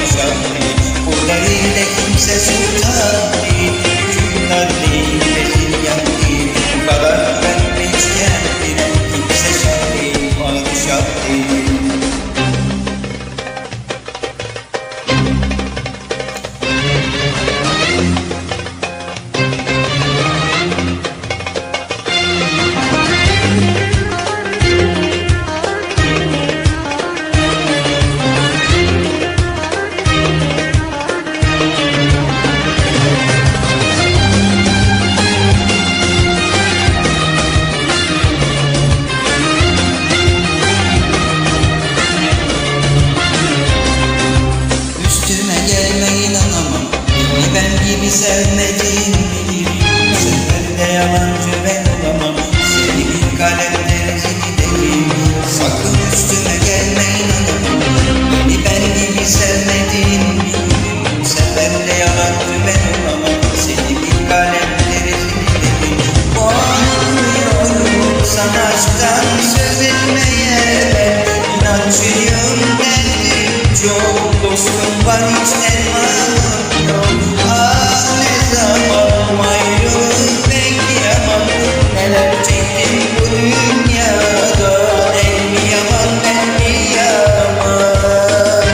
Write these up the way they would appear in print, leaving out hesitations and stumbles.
padişah değil. Bu devirde kimse sultan değil, hükümdar değil, vezir değil. Bu kadar güvenme hiç kendine, kimse şah değil, padişah değil. Sevmediğin bilir, bu sefer de yalancı ben olamam. Seni bir kalemde rezil ederim, sakın üstüme gelme inanamam. Beni ben gibi sevmediğin bilir, bu sefer de yalancı ben olamam. Seni bir kalemde rezil ederim. Korkuyorum sana aşktan söz etmeye, ben inatçıyım derdim çok. Dostum var hiç dermanım yok. Neler çektim bu dünyada, ben mi yaman ben mi yaman.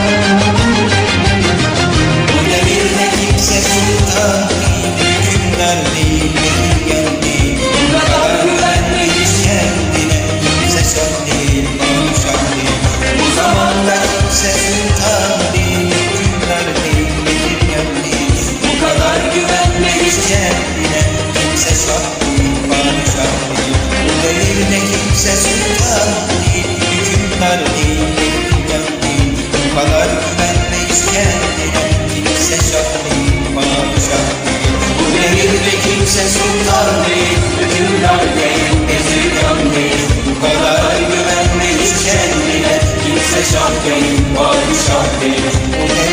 Bu devirde kimse sultan değil, hükümdar değil, vezir değil. Bu kadar güvenme hiç kendine, kimse şah değil, padişah değil. Bu zamanda kimse sultan değil, hükümdar değil, vezir değil. Bu kadar güvenme hiç kendine, kimse şah değil, padişah değil. Bu devirde kimse sultan değil, hükümdar değil, vezir değil. Bu kadar güvenme hiç kendine, kimse şah değil, padişah değil. Bu devirde kimse sultan değil, hükümdar değil, vezir değil. Bu kadar güvenme hiç kendine, kimse şah değil, padişah değil.